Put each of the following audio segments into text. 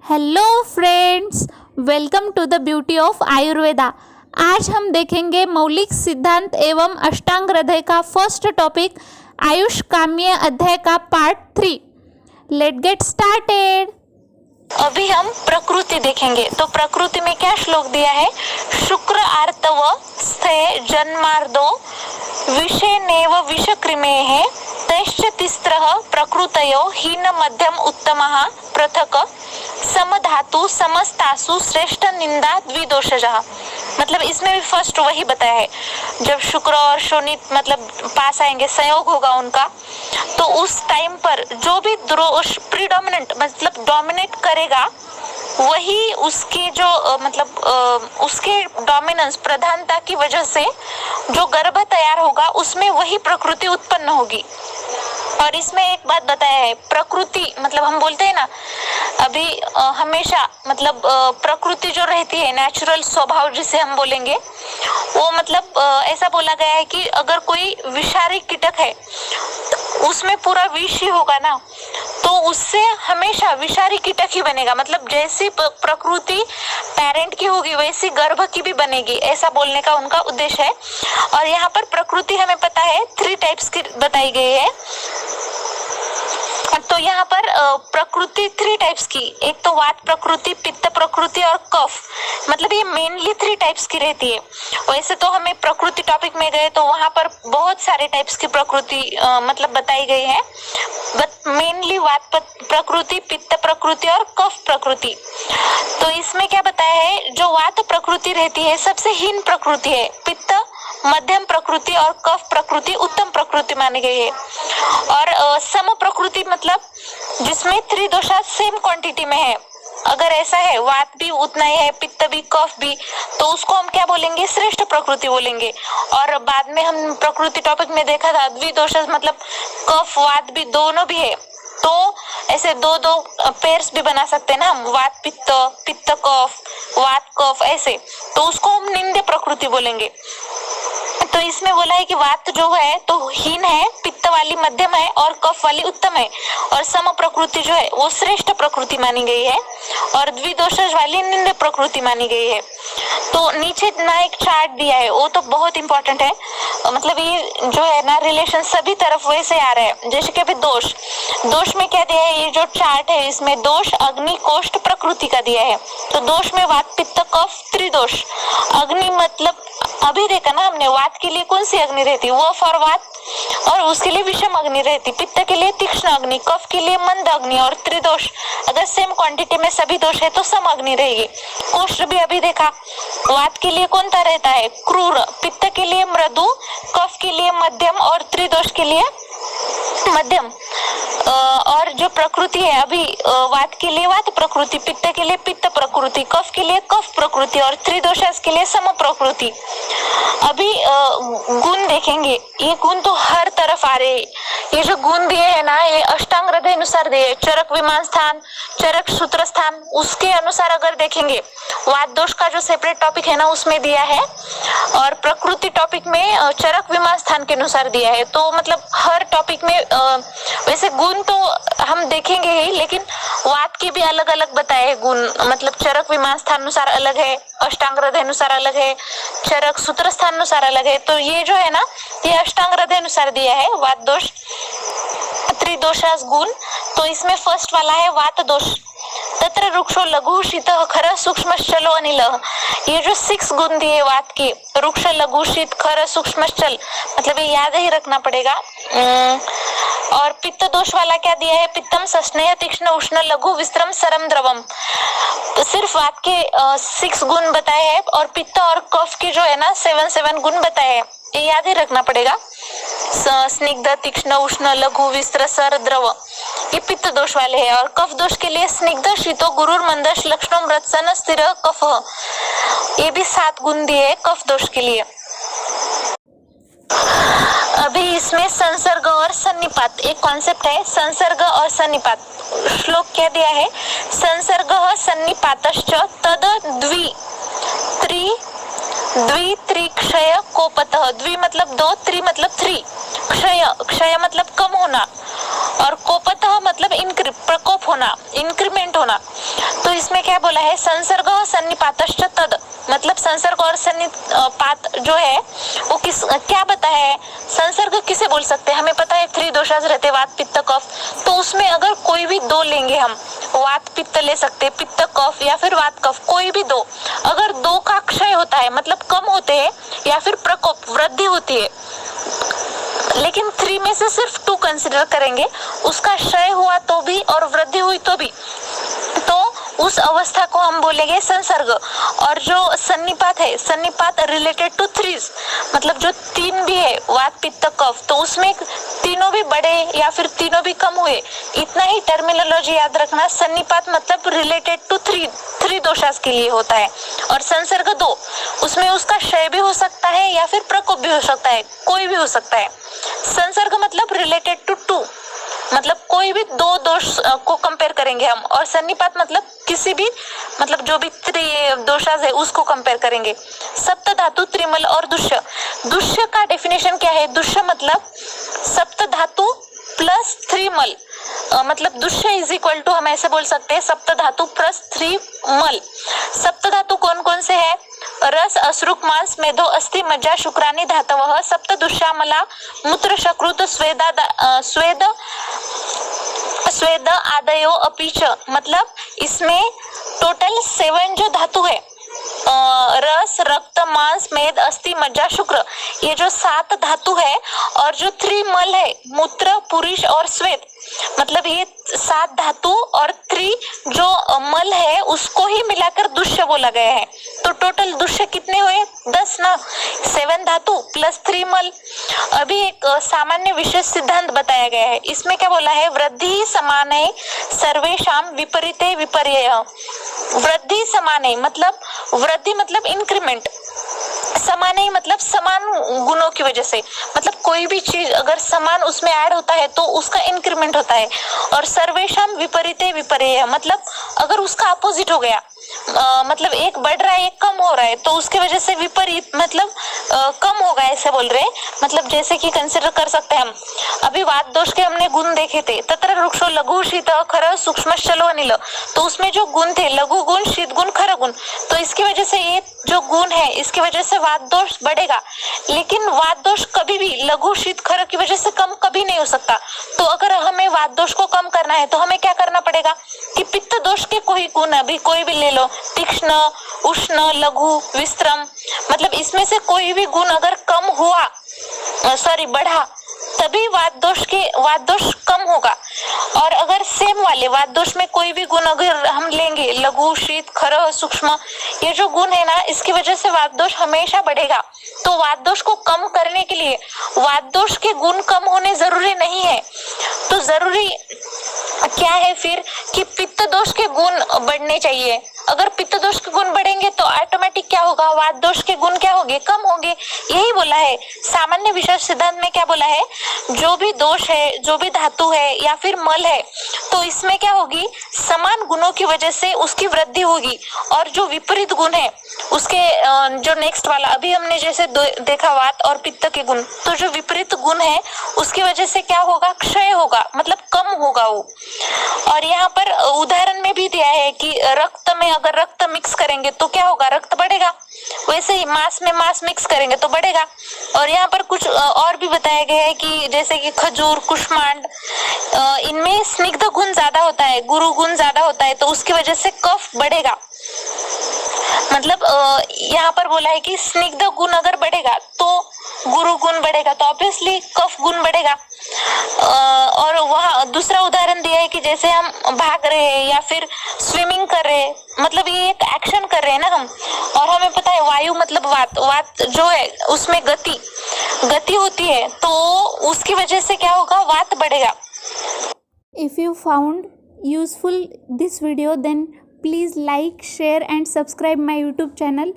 Hello friends, welcome to the beauty of Ayurveda. आज हम देखेंगे मौलिक सिद्धांत एवं अष्टांग हृदय का फर्स्ट टॉपिक आयुष काम्य अध्याय का पार्ट 3। Let get started. अभी हम प्रकृति देखेंगे। तो प्रकृति में क्या श्लोक दिया है? शुक्र आर्तव स्थे जन्मार्दो विषेनेव विषक्रिमेः तैश्च तिस्रः प्रकृतयो हीन मध्यम उत्तमः पृथक समधातु समस्तासु श्रेष्ठ निंदा द्विदोषजः। मतलब इसमें भी फर्स्ट वही बताया है, जब शुक्र और शोनित मतलब पास आएंगे, संयोग होगा उनका, तो उस टाइम पर जो भी दोष प्रीडोमिनेंट मतलब डोमिनेट करेगा वही उसके जो मतलब उसके डोमिनेंस प्रधानता की वजह से जो गर्भ तैयार होगा उसमें वही प्रकृति उत्पन्न होगी। और इसमें एक बात बताया है, प्रकृति मतलब हम बोलते हैं ना अभी हमेशा मतलब प्रकृति जो रहती है नेचुरल स्वभाव जिसे हम बोलेंगे, वो मतलब ऐसा बोला गया है कि अगर कोई विषारी कीटक है तो उसमें पूरा विष ही होगा ना, तो उससे हमेशा विषारी कीटक ही बनेगा। मतलब जैसी प्रकृति पेरेंट की होगी वैसी गर्भ की भी बनेगी, ऐसा बोलने का उनका उद्देश्य है। और यहाँ पर प्रकृति हमें पता है 3 टाइप्स की बताई गई है। तो यहाँ पर प्रकृति 3 टाइप्स की, एक तो वात प्रकृति, पित्त प्रकृति और कफ, मतलब ये मेनली 3 टाइप्स की रहती है। वैसे तो हमें प्रकृति टॉपिक में गए तो वहां पर बहुत सारे टाइप्स की प्रकृति मतलब बताई गई है, बट मेनली वात प्रकृति, पित्त प्रकृति और कफ प्रकृति। तो इसमें क्या बताया है, जो वात प्रकृति रहती है सबसे हीन प्रकृति है, पित्त मध्यम प्रकृति और कफ प्रकृति उत्तम प्रकृति मानी गई है। और सम प्रकृति मतलब जिसमें 3 दोषा सेम क्वांटिटी में है, अगर ऐसा है वात भी उतना ही है, पित्त भी, कफ भी, तो उसको हम क्या बोलेंगे? श्रेष्ठ प्रकृति बोलेंगे। और बाद में हम प्रकृति टॉपिक में देखा था द्विदोष मतलब कफ वात भी दोनों भी है, तो ऐसे 2-2 पेयर्स भी बना सकते हैं ना हम, वात पित्त, पित्त कफ, वात कफ ऐसे, तो उसको हम निंद्य प्रकृति बोलेंगे। तो इसमें बोला है कि वात जो है तो हीन है, पित्त वाली मध्यम है और कफ वाली उत्तम है, और सम प्रकृति जो है वो श्रेष्ठ प्रकृति मानी गई है, और द्विदोष वाली निंद्य प्रकृति मानी गई है। तो नीचे ना एक चार्ट दिया है, वो तो बहुत इंपॉर्टेंट है, मतलब ये जो है ना रिलेशन सभी तरफ वैसे आ रहा है। जैसे कि अभी दोष में क्या दिया है, ये जो चार्ट है इसमें दोष अग्नि कोष्ठ प्रकृति का दिया है। तो दोष में वात पित्त कफ त्रिदोष। अग्नि मतलब अभी देखा ना हमने, वात के लिए कौन सी अग्नि रहती है? वो फॉर वात, और उसके लिए विषम अग्नि रहती, पित्त के लिए तीक्ष्ण अग्नि, कफ के लिए मंद अग्नि, और त्रिदोष अगर सेम क्वांटिटी में सभी दोष है तो सम अग्नि रहेगी। कोष्ठ भी अभी देखा, वात के लिए कौन सा रहता है? क्रूर, पित्त के लिए मृदु, कफ के लिए मध्यम और त्रिदोष के लिए मध्यम। और जो प्रकृति है अभी वात के लिए वात प्रकृति, पित्त के लिए पित्त प्रकृति, कफ के लिए कफ प्रकृति और त्रिदोषास के लिए सम प्रकृति। अभी गुण देखेंगे, ये गुण तो हर तरफ आ रहे। ये जो गुण दिए है ना, ये अष्टांग हृदय अनुसार दिए, चरक विमान स्थान, चरक सूत्र स्थान, उसके अनुसार अगर देखेंगे वात दोष का जो सेपरेट टॉपिक है ना उसमें दिया है, और प्रकृति टॉपिक में चरक विमान स्थान के अनुसार दिया है। तो मतलब हर टॉपिक में वैसे गुण तो हम देखेंगे ही, लेकिन वात के भी अलग अलग बताए हैं गुण, मतलब चरक विमान स्थान अनुसार अलग है, अष्टांग हृदय अनुसार अलग है, चरक सूत्र स्थान अनुसार अलग है। तो ये जो है ना ये अष्टांग हृदय अनुसार दिया है वात दोष त्रिदोषास गुण। तो इसमें फर्स्ट वाला है वात दोष, तत्र रुक्षो लघु शीतः खर सूक्ष्मश्चलो अनिलः। ये जो 6 गुण दिए वात के, रुक्ष लघु शीत खर सूक्ष्मश्चल, मतलब ये याद ही रखना पड़ेगा। और पित्त दोष वाला क्या दिया है? पित्तम सस्नेह तीक्ष्ण उष्ण लघु विस्त्रम सरम द्रवम। तो सिर्फ वात के 6 गुण बताए हैं, और पित्त और कफ के जो है ना 7 गुण बताए हैं, ये याद ही रखना पड़ेगा। स्निग्ध तीक्ष्ण उष्ण लघु विस्त्र सर द्रव, ये पित्त दोष वाले हैं। और कफ दोष के लिए स्निग्ध शीतो गुरुर मंदश लक्षणों मृत्सन स्थिर कफ, ये भी 7 गुण दिए कफ दोष के लिए। अभी इसमें संसर्ग और सन्निपात एक कॉन्सेप्ट है, संसर्ग और सन्निपात। श्लोक क्या दिया है? संसर्ग सन्निपातश्च तद द्वि त्रिक्षय कोपतः। द्वि मतलब 2, त्रि मतलब 3, क्षय मतलब कम होना, और कोपतः मतलब प्रकोप होना, इंक्रीमेंट होना। तो इसमें क्या बोला है, संसर्ग सन्निपातश्च तद, मतलब संसर्ग और सन्निपात जो है वो क्या बताया है, संसर्ग किसे बोल सकते हैं, हमें पता है 3 दोषाज रहते हैं, वात पित्त कफ। तो उसमें अगर कोई भी 2 लेंगे हम, वात पित्त ले सकते हैं, पित्त कफ या फिर वात कफ, कोई भी 2, अगर 2 का क्षय होता है मतलब कम होते हैं या फिर प्रकोप वृद्धि होती है, लेकिन 3 में से सिर्फ 2 कंसिडर करेंगे, उसका क्षय हुआ तो भी और वृद्धि हुई तो भी, तो उस अवस्था को हम बोलेंगे संसर्ग। और जो सन्निपात है, सन्निपात रिलेटेड टू 3, मतलब जो 3 भी है, वात पित्त कफ, तो उसमें तीनों भी बढ़े या फिर तीनों भी कम हुए, इतना ही टर्मिनोलॉजी याद रखना। सन्निपात मतलब रिलेटेड टू 3 दोषास के लिए होता है, और संसर्ग 2, उसमें उसका क्षय भी हो सकता है या फिर प्रकोप भी हो सकता है, कोई भी हो सकता है। संसर्ग मतलब रिलेटेड टू 2, मतलब कोई भी 2 दोष को कंपेयर करेंगे हम, और सन्निपात मतलब किसी भी, मतलब जो भी 3 दोषास है उसको कंपेयर करेंगे। सप्त धातु, त्रिमल और दुष्य। दुष्य का डेफिनेशन क्या है, दुष्य मतलब सप्त धातु प्लस 3 मल, मतलब दुष्य इज इक्वल टू हम ऐसे बोल सकते हैं सप्त धातु प्लस 3 मल। सप्त धातु कौन कौन से है, रस, अश्रुक, मांस, मेधो, अस्थि, मज्जा, शुक्रानि धातवः, सप्त दुष्यामला, मूत्र, शकृत, स्वेद आदयो अपि च, मतलब इसमें टोटल 7 जो धातु है, रस, रक्त, मांस, मेद, अस्थि, मज्जा, शुक्र, ये जो 7 धातु है, और जो 3 मल है, मूत्र, पुरुष और श्वेत, मतलब ये 7 धातु और 3 जो मल है उसको ही मिलाकर दुष्य बोला गया है। तो टोटल दुष्य कितने हुए, 10 ना, 7 धातु प्लस 3 मल। अभी एक सामान्य विशेष सिद्धांत बताया गया है, इसमें क्या बोला है, वृद्धि समाने सर्वेषां विपरीते विपर्यय। वृद्धि समाने मतलब वृद्धि मतलब इंक्रीमेंट, समान ही मतलब समान गुणों की वजह से, मतलब कोई भी चीज अगर समान उसमें ऐड होता है तो उसका इंक्रीमेंट होता है। और सर्वेषां विपरीते विपर्यय मतलब अगर उसका अपोजिट हो गया, मतलब एक बढ़ रहा है एक कम हो रहा है, तो उसके वजह से विपरीत मतलब कम होगा ऐसे बोल रहे हैं। मतलब जैसे कि कंसिडर कर सकते हैं हम, अभी वात दोष के हमने गुण देखे थे, तत्र वृक्षो लघु शीत खर सूक्ष्म चलो अनिल, तो उसमें जो गुण थे लघु गुण, शीत गुण, खर गुण, तो इसकी वजह से ये जो गुण है इसकी वजह से वात दोष बढ़ेगा। लेकिन वात दोष कभी भी लघु शीत खर की वजह से कम कभी नहीं हो सकता। तो अगर हमें वात दोष को कम करना है तो हमें क्या करना पड़ेगा कि पित्त दोष के कोई गुण अभी कोई भी ले लो, तीक्ष्ण, उष्ण, लघु, विश्रम, मतलब इसमें से कोई भी गुण अगर कम हुआ, बढ़ा, तभी वात दोष कम होगा। और अगर सेम वाले वात दोष में कोई भी गुण अगर हम लेंगे, लघु, शीत, खर, सूक्ष्म, ये जो गुण है ना इसकी वजह से वात दोष हमेशा बढ़ेगा। तो वात दोष को कम करने के लिए वात दोष के गुण कम होने जरूरी नहीं है, तो जरूरी क्या है फिर कि पित्त दोष के गुण बढ़ने चाहिए। अगर पित्त दोष के गुण बढ़ेंगे तो ऑटोमेटिक क्या होगा, वात दोष के गुण क्या होंगे, कम होंगे। यही बोला है सामान्य विशेष सिद्धांत में, क्या बोला है, जो भी दोष है, जो भी धातु है या फिर मल है, तो इसमें क्या होगी, समान गुणों की वजह से उसकी वृद्धि होगी। और जो विपरीत गुण है उसके जो नेक्स्ट वाला अभी हमने जैसे देखा वात और पित्त के गुण, तो जो विपरीत गुण है उसकी वजह से क्या होगा, क्षय होगा, मतलब कम होगा वो। और यहाँ पर उदाहरण में भी दिया है कि रक्त में अगर रक्त मिक्स करेंगे तो क्या होगा, रक्त बढ़ेगा, वैसे ही मांस में मांस मिक्स करेंगे तो बढ़ेगा। और यहाँ पर कुछ और भी बताया गया है कि जैसे कि खजूर, कुष्मांड, इनमें स्निग्ध गुण ज्यादा होता है, गुरु गुण ज्यादा होता है, तो उसकी वजह से कफ बढ़ेगा। मतलब यहाँ पर बोला है कि स्निग्ध गुण अगर बढ़ेगा तो गुरु गुण बढ़ेगा, तो ऑब्वियसली कफ गुण बढ़ेगा। और वहाँ दूसरा उदाहरण दिया है कि जैसे हम भाग रहे हैं या फिर स्विमिंग कर रहे हैं, मतलब ये एक एक्शन कर रहे हैं ना हम, और हमें पता है वायु मतलब वात जो है उसमें गति होती है, तो उसकी वजह से क्या होगा, वात बढ़ेगा। If you found useful this video then please like, share and subscribe my YouTube channel।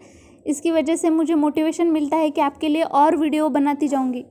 इसकी वजह से मुझे मोटिवेशन मिलता है कि आपके लिए और वीडियो बनाती जाऊंगी।